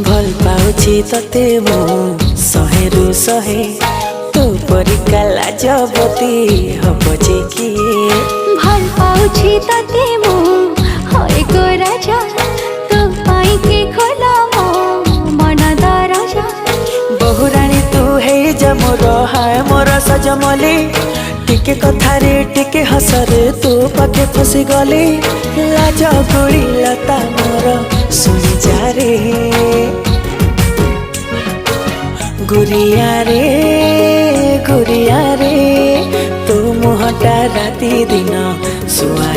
भल पाउछि तते मु शहेरु शहे तू परिका लाजवती हब जे किए भल पाउछि तते मु होय गो राजा तू पाई के खोला मो मन दरजा बहुराणी तू हे जा मोर हाय मोर सजमली टिके कथारे टिके हसरे तू पाखे फसी गली लाज गोड़ी लता मोर सुनी जा रे गुरिया रे तू मुहटा राति दिन सुआ